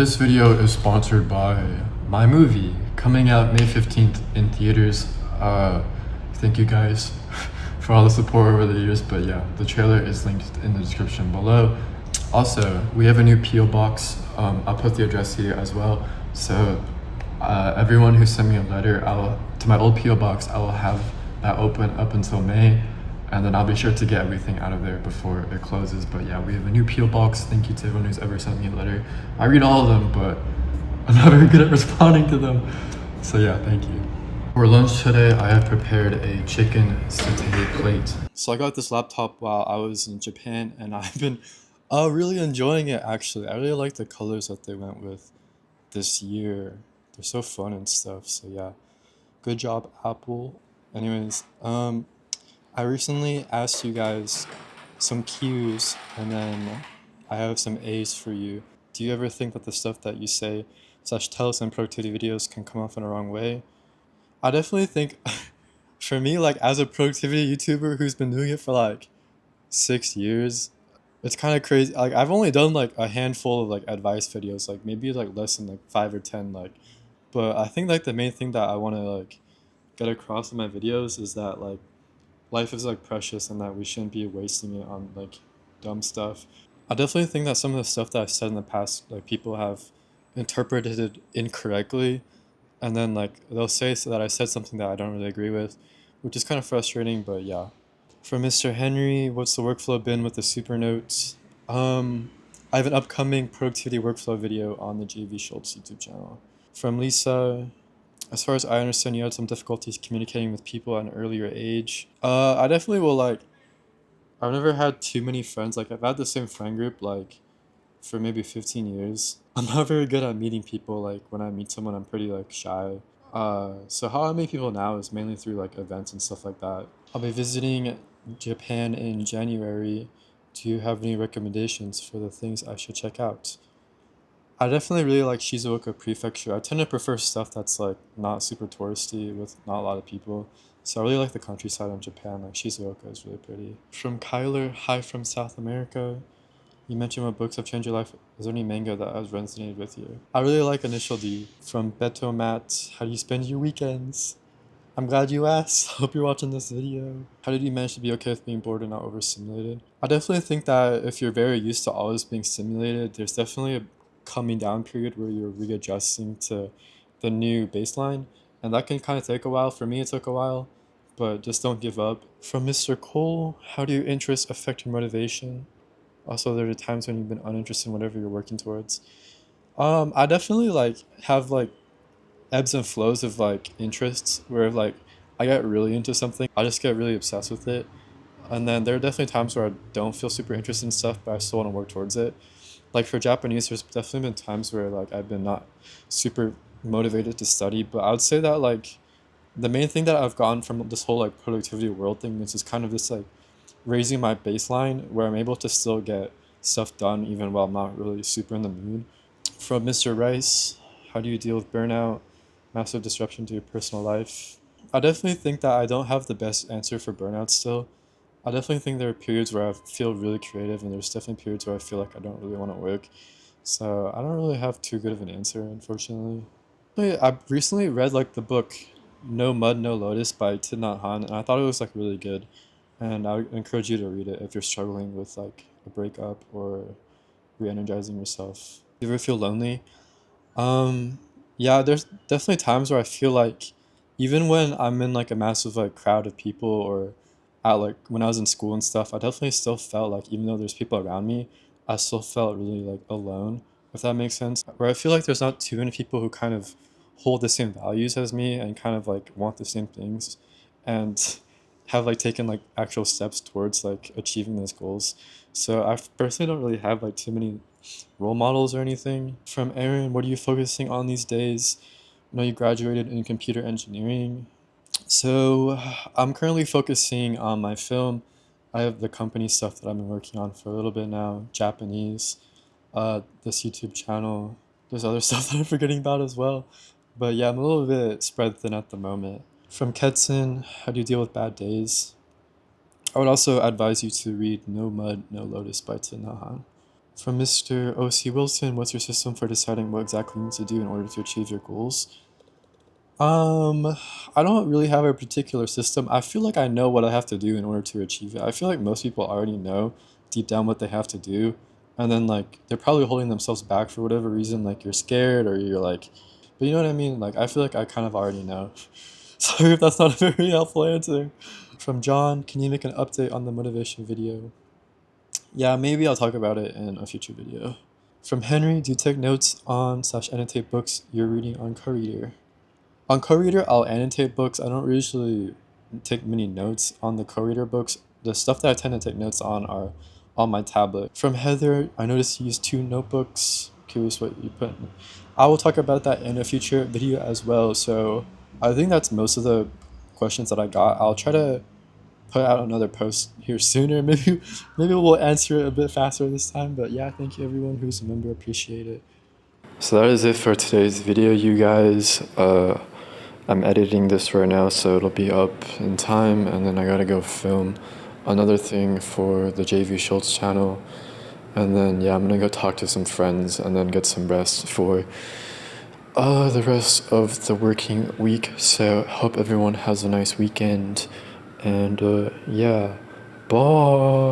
This video is sponsored by my movie coming out May 15th in theaters. Thank you guys for all the support over the years, but yeah, the trailer is linked in the description below. Also, we have a new P.O. box. I'll put the address here as well. So everyone who sent me a letter to my old P.O. box, I will have that open up until May. And then I'll be sure to get everything out of there before it closes. But yeah, we have a new P.O. box. Thank you to everyone who's ever sent me a letter. I read all of them, but I'm not very good at responding to them. So yeah, thank you. For lunch today, I have prepared a chicken satay plate. So I got this laptop while I was in Japan, and I've been really enjoying it actually. I really like the colors that they went with this year. They're so fun and stuff. So yeah, good job, Apple. Anyways, I recently asked you guys some Q's, and then I have some A's for you. Do you ever think that the stuff that you say / tell us in productivity videos can come off in a wrong way? I definitely think, for me, like as a productivity YouTuber who's been doing it for like 6 years, it's kind of crazy. Like I've only done like a handful of like advice videos, like maybe like less than like 5 or 10, like. But I think like the main thing that I want to like get across in my videos is that like life is like precious and that we shouldn't be wasting it on like dumb stuff. I definitely think that some of the stuff that I've said in the past, like people have interpreted it incorrectly, and then like they'll say so that I said something that I don't really agree with, which is kind of frustrating. But yeah. For Mr. Henry, what's the workflow been with the super notes? I have an upcoming productivity workflow video on the JV Scholz YouTube channel. From Lisa, as far as I understand, you had some difficulties communicating with people at an earlier age. I definitely will like. I've never had too many friends. Like I've had the same friend group like for maybe 15 years. I'm not very good at meeting people. Like when I meet someone, I'm pretty like shy. So how I meet people now is mainly through like events and stuff like that. I'll be visiting Japan in January. Do you have any recommendations for the things I should check out? I definitely really like Shizuoka Prefecture. I tend to prefer stuff that's like not super touristy with not a lot of people. So I really like the countryside in Japan. Like Shizuoka is really pretty. From Kyler, hi from South America. You mentioned what books have changed your life. Is there any manga that has resonated with you? I really like Initial D. From Beto Matt, how do you spend your weekends? I'm glad you asked. Hope you're watching this video. How did you manage to be okay with being bored and not overstimulated? I definitely think that if you're very used to always being stimulated, there's definitely a coming down period where you're readjusting to the new baseline, and that can kind of take a while. For me, it took a while, but just don't give up. From Mr. Cole, how do your interests affect your motivation? Also, there are times when you've been uninterested in whatever you're working towards. I definitely like have like ebbs and flows of like interests where like I get really into something, I just get really obsessed with it. And then there are definitely times where I don't feel super interested in stuff, but I still want to work towards it. Like for Japanese, there's definitely been times where like I've been not super motivated to study, but I would say that like the main thing that I've gotten from this whole like productivity world thing is just kind of this like raising my baseline where I'm able to still get stuff done even while I'm not really super in the mood. From Mr. Rice, how do you deal with burnout, massive disruption to your personal life? I definitely think that I don't have the best answer for burnout still. I definitely think there are periods where I feel really creative, and there's definitely periods where I feel like I don't really want to work. So I don't really have too good of an answer, unfortunately. I recently read like the book No Mud, No Lotus by Thich Nhat Hanh, and I thought it was like really good. And I would encourage you to read it if you're struggling with like a breakup or re-energizing yourself. Do you ever feel lonely? Um, yeah, there's definitely times where I feel like even when I'm in like a massive like crowd of people or at like when I was in school and stuff, I definitely still felt like even though there's people around me, I still felt really like alone, if that makes sense. Where I feel like there's not too many people who kind of hold the same values as me and kind of like want the same things and have like taken like actual steps towards like achieving those goals. So I personally don't really have like too many role models or anything. From Aaron, what are you focusing on these days? I know you graduated in computer engineering. So I'm currently focusing on my film. I have the company stuff that I've been working on for a little bit now, Japanese, this YouTube channel. There's other stuff that I'm forgetting about as well. But yeah, I'm a little bit spread thin at the moment. From Ketson, how do you deal with bad days? I would also advise you to read No Mud, No Lotus by Thich Nhat Hanh. From Mr. O.C. Wilson, what's your system for deciding what exactly you need to do in order to achieve your goals? Um, I don't really have a particular system. I feel like I know what I have to do in order to achieve it. I feel like most people already know deep down what they have to do. And then like they're probably holding themselves back for whatever reason, like you're scared or you're like, but you know what I mean? Like I feel like I kind of already know. Sorry if that's not a very helpful answer. From John, can you make an update on the motivation video? Yeah, maybe I'll talk about it in a future video. From Henry, do you take notes on slash annotate books you're reading on co-reader? On co-reader, I'll annotate books. I don't usually take many notes on the co-reader books. The stuff that I tend to take notes on are on my tablet. From Heather, I noticed you use 2 notebooks. Curious what you put in. I will talk about that in a future video as well. So I think that's most of the questions that I got. I'll try to put out another post here sooner. Maybe we'll answer it a bit faster this time. But yeah, thank you everyone who's a member. Appreciate it. So that is it for today's video, you guys. I'm editing this right now, so it'll be up in time, and then I gotta go film another thing for the JV Scholz channel. And then yeah, I'm gonna go talk to some friends and then get some rest for the rest of the working week. So hope everyone has a nice weekend, and yeah, bye.